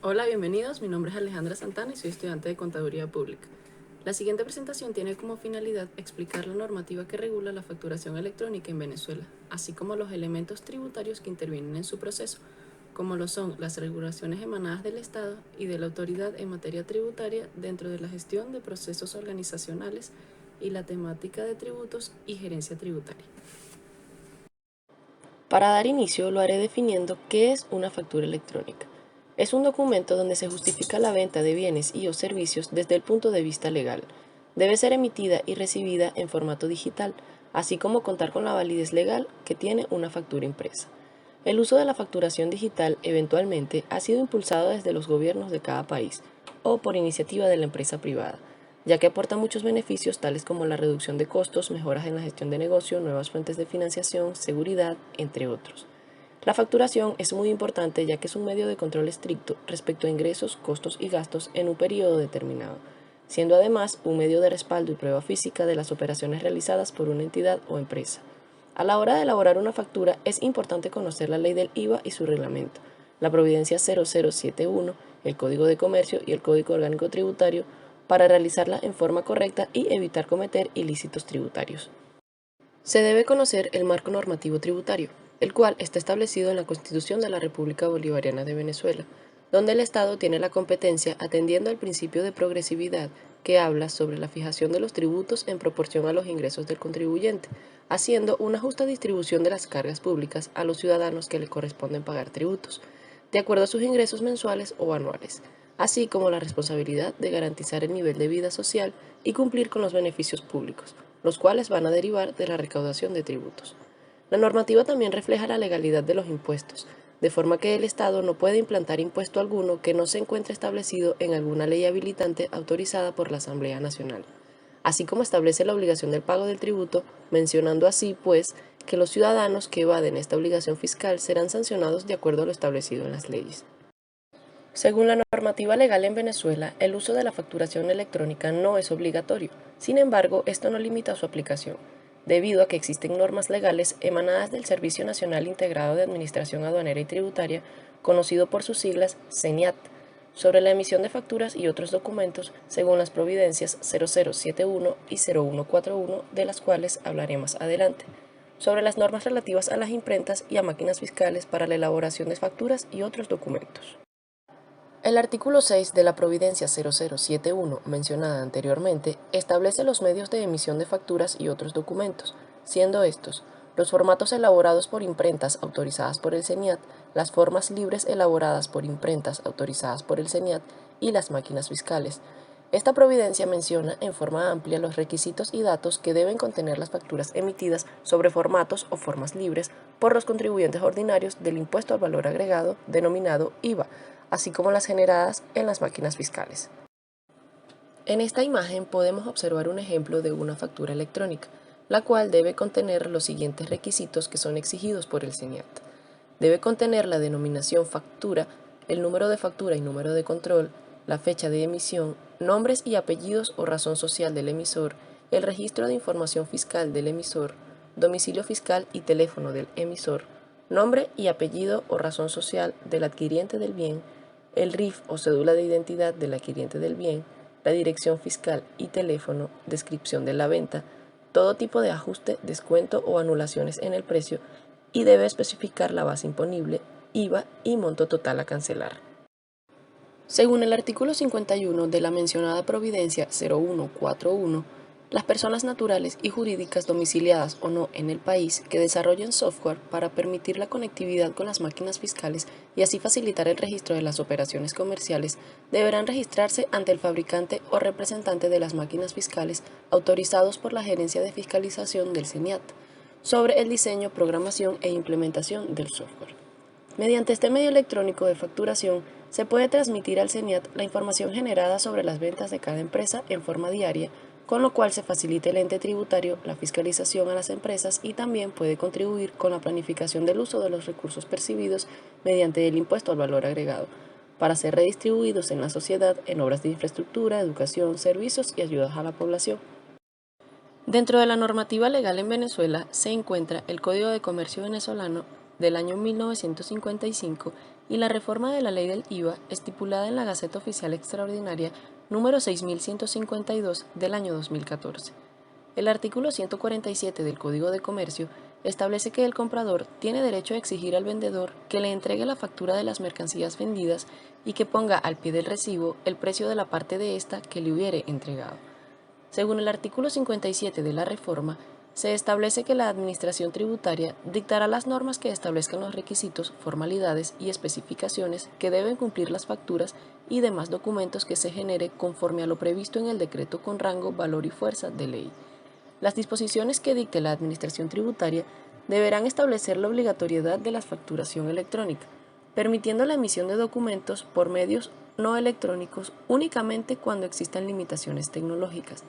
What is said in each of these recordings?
Hola, bienvenidos. Mi nombre es Alejandra Santana y soy estudiante de Contaduría Pública. La siguiente presentación tiene como finalidad explicar la normativa que regula la facturación electrónica en Venezuela, así como los elementos tributarios que intervienen en su proceso, como lo son las regulaciones emanadas del Estado y de la autoridad en materia tributaria dentro de la gestión de procesos organizacionales y la temática de tributos y gerencia tributaria. Para dar inicio, lo haré definiendo qué es una factura electrónica. Es un documento donde se justifica la venta de bienes y o servicios desde el punto de vista legal. Debe ser emitida y recibida en formato digital, así como contar con la validez legal que tiene una factura impresa. El uso de la facturación digital eventualmente ha sido impulsado desde los gobiernos de cada país o por iniciativa de la empresa privada, ya que aporta muchos beneficios tales como la reducción de costos, mejoras en la gestión de negocio, nuevas fuentes de financiación, seguridad, entre otros. La facturación es muy importante ya que es un medio de control estricto respecto a ingresos, costos y gastos en un periodo determinado, siendo además un medio de respaldo y prueba física de las operaciones realizadas por una entidad o empresa. A la hora de elaborar una factura es importante conocer la ley del IVA y su reglamento, la Providencia 0071, el Código de Comercio y el Código Orgánico Tributario para realizarla en forma correcta y evitar cometer ilícitos tributarios. Se debe conocer el marco normativo tributario, el cual está establecido en la Constitución de la República Bolivariana de Venezuela, donde el Estado tiene la competencia atendiendo al principio de progresividad que habla sobre la fijación de los tributos en proporción a los ingresos del contribuyente, haciendo una justa distribución de las cargas públicas a los ciudadanos que le corresponden pagar tributos, de acuerdo a sus ingresos mensuales o anuales, así como la responsabilidad de garantizar el nivel de vida social y cumplir con los beneficios públicos, los cuales van a derivar de la recaudación de tributos. La normativa también refleja la legalidad de los impuestos, de forma que el Estado no puede implantar impuesto alguno que no se encuentre establecido en alguna ley habilitante autorizada por la Asamblea Nacional, así como establece la obligación del pago del tributo, mencionando así, pues, que los ciudadanos que evaden esta obligación fiscal serán sancionados de acuerdo a lo establecido en las leyes. Según la normativa legal en Venezuela, el uso de la facturación electrónica no es obligatorio. Sin embargo, esto no limita su aplicación, debido a que existen normas legales emanadas del Servicio Nacional Integrado de Administración Aduanera y Tributaria, conocido por sus siglas CENIAT, sobre la emisión de facturas y otros documentos según las providencias 0071 y 0141, de las cuales hablaré más adelante, sobre las normas relativas a las imprentas y a máquinas fiscales para la elaboración de facturas y otros documentos. El artículo 6 de la Providencia 0071, mencionada anteriormente, establece los medios de emisión de facturas y otros documentos, siendo estos los formatos elaborados por imprentas autorizadas por el CENIAT, las formas libres elaboradas por imprentas autorizadas por el CENIAT y las máquinas fiscales. Esta providencia menciona en forma amplia los requisitos y datos que deben contener las facturas emitidas sobre formatos o formas libres por los contribuyentes ordinarios del impuesto al valor agregado denominado IVA, así como las generadas en las máquinas fiscales. En esta imagen podemos observar un ejemplo de una factura electrónica, la cual debe contener los siguientes requisitos que son exigidos por el CENIAT. Debe contener la denominación factura, el número de factura y número de control, la fecha de emisión, nombres y apellidos o razón social del emisor, el registro de información fiscal del emisor, domicilio fiscal y teléfono del emisor, nombre y apellido o razón social del adquiriente del bien, el RIF o cédula de identidad del adquiriente del bien, la dirección fiscal y teléfono, descripción de la venta, todo tipo de ajuste, descuento o anulaciones en el precio y debe especificar la base imponible, IVA y monto total a cancelar. Según el artículo 51 de la mencionada Providencia 0141, las personas naturales y jurídicas domiciliadas o no en el país que desarrollen software para permitir la conectividad con las máquinas fiscales y así facilitar el registro de las operaciones comerciales deberán registrarse ante el fabricante o representante de las máquinas fiscales autorizados por la Gerencia de Fiscalización del CENIAT sobre el diseño, programación e implementación del software. Mediante este medio electrónico de facturación, se puede transmitir al CENIAT la información generada sobre las ventas de cada empresa en forma diaria, con lo cual se facilita el ente tributario la fiscalización a las empresas y también puede contribuir con la planificación del uso de los recursos percibidos mediante el impuesto al valor agregado, para ser redistribuidos en la sociedad en obras de infraestructura, educación, servicios y ayudas a la población. Dentro de la normativa legal en Venezuela se encuentra el Código de Comercio venezolano del año 1955 y la reforma de la ley del IVA estipulada en la Gaceta Oficial Extraordinaria número 6152 del año 2014. El artículo 147 del Código de Comercio establece que el comprador tiene derecho a exigir al vendedor que le entregue la factura de las mercancías vendidas y que ponga al pie del recibo el precio de la parte de ésta que le hubiere entregado. Según el artículo 57 de la reforma, se establece que la Administración Tributaria dictará las normas que establezcan los requisitos, formalidades y especificaciones que deben cumplir las facturas y demás documentos que se genere conforme a lo previsto en el decreto con rango, valor y fuerza de ley. Las disposiciones que dicte la Administración Tributaria deberán establecer la obligatoriedad de la facturación electrónica, permitiendo la emisión de documentos por medios no electrónicos únicamente cuando existan limitaciones tecnológicas.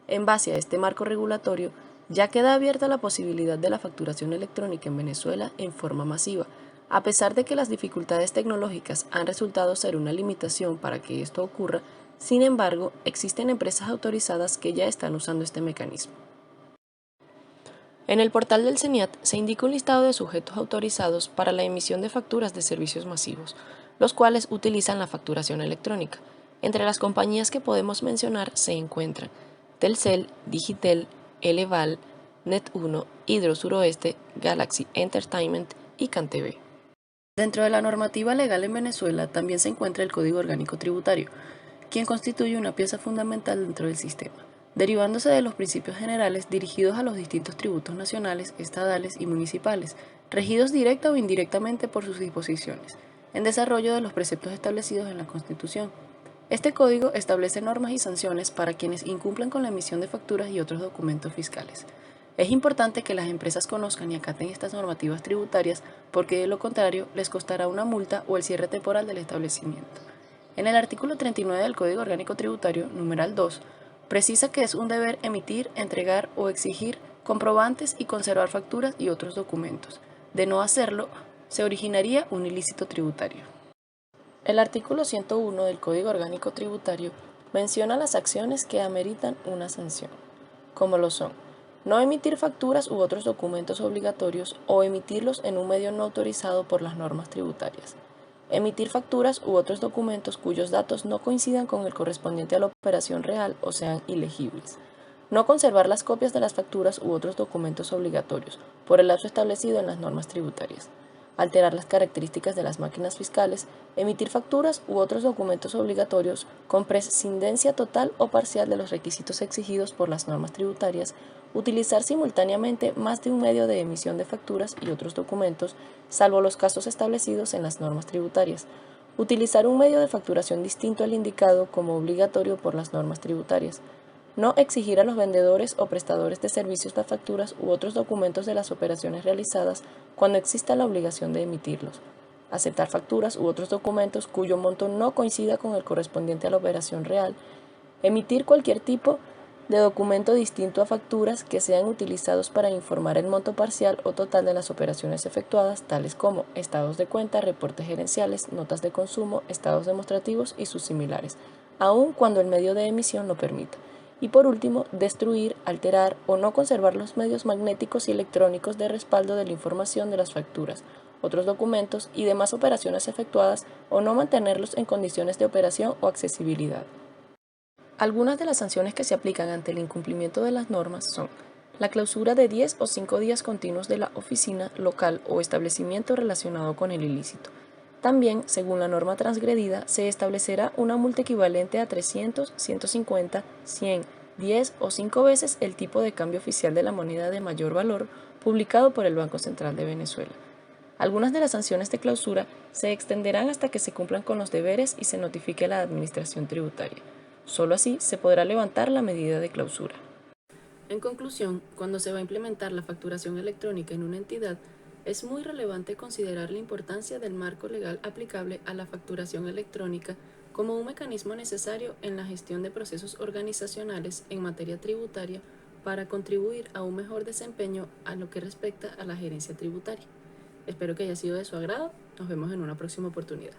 En base a este marco regulatorio, ya queda abierta la posibilidad de la facturación electrónica en Venezuela en forma masiva, a pesar de que las dificultades tecnológicas han resultado ser una limitación para que esto ocurra. Sin embargo, existen empresas autorizadas que ya están usando este mecanismo. En el portal del CENIAT se indica un listado de sujetos autorizados para la emisión de facturas de servicios masivos, los cuales utilizan la facturación electrónica. Entre las compañías que podemos mencionar se encuentran Telcel, Digitel, Eleval, Net1, Hydro Suroeste, Galaxy Entertainment y CanTV. Dentro de la normativa legal en Venezuela también se encuentra el Código Orgánico Tributario, quien constituye una pieza fundamental dentro del sistema, derivándose de los principios generales dirigidos a los distintos tributos nacionales, estadales y municipales, regidos directa o indirectamente por sus disposiciones, en desarrollo de los preceptos establecidos en la Constitución. Este código establece normas y sanciones para quienes incumplan con la emisión de facturas y otros documentos fiscales. Es importante que las empresas conozcan y acaten estas normativas tributarias porque de lo contrario les costará una multa o el cierre temporal del establecimiento. En el artículo 39 del Código Orgánico Tributario, numeral 2, precisa que es un deber emitir, entregar o exigir comprobantes y conservar facturas y otros documentos. De no hacerlo, se originaría un ilícito tributario. El artículo 101 del Código Orgánico Tributario menciona las acciones que ameritan una sanción, como lo son: no emitir facturas u otros documentos obligatorios o emitirlos en un medio no autorizado por las normas tributarias; emitir facturas u otros documentos cuyos datos no coincidan con el correspondiente a la operación real o sean ilegibles; no conservar las copias de las facturas u otros documentos obligatorios por el lapso establecido en las normas tributarias; alterar las características de las máquinas fiscales; emitir facturas u otros documentos obligatorios con prescindencia total o parcial de los requisitos exigidos por las normas tributarias; utilizar simultáneamente más de un medio de emisión de facturas y otros documentos, salvo los casos establecidos en las normas tributarias; utilizar un medio de facturación distinto al indicado como obligatorio por las normas tributarias; no exigir a los vendedores o prestadores de servicios las facturas u otros documentos de las operaciones realizadas cuando exista la obligación de emitirlos; aceptar facturas u otros documentos cuyo monto no coincida con el correspondiente a la operación real; emitir cualquier tipo de documento distinto a facturas que sean utilizados para informar el monto parcial o total de las operaciones efectuadas, tales como estados de cuenta, reportes gerenciales, notas de consumo, estados demostrativos y sus similares, aun cuando el medio de emisión lo permita; y por último, destruir, alterar o no conservar los medios magnéticos y electrónicos de respaldo de la información de las facturas, otros documentos y demás operaciones efectuadas o no mantenerlos en condiciones de operación o accesibilidad. Algunas de las sanciones que se aplican ante el incumplimiento de las normas son: la clausura de 10 o 5 días continuos de la oficina, local o establecimiento relacionado con el ilícito. También, según la norma transgredida, se establecerá una multa equivalente a 300, 150, 100, 10 o 5 veces el tipo de cambio oficial de la moneda de mayor valor publicado por el Banco Central de Venezuela. Algunas de las sanciones de clausura se extenderán hasta que se cumplan con los deberes y se notifique a la Administración Tributaria. Solo así se podrá levantar la medida de clausura. En conclusión, cuando se va a implementar la facturación electrónica en una entidad, es muy relevante considerar la importancia del marco legal aplicable a la facturación electrónica como un mecanismo necesario en la gestión de procesos organizacionales en materia tributaria para contribuir a un mejor desempeño a lo que respecta a la gerencia tributaria. Espero que haya sido de su agrado. Nos vemos en una próxima oportunidad.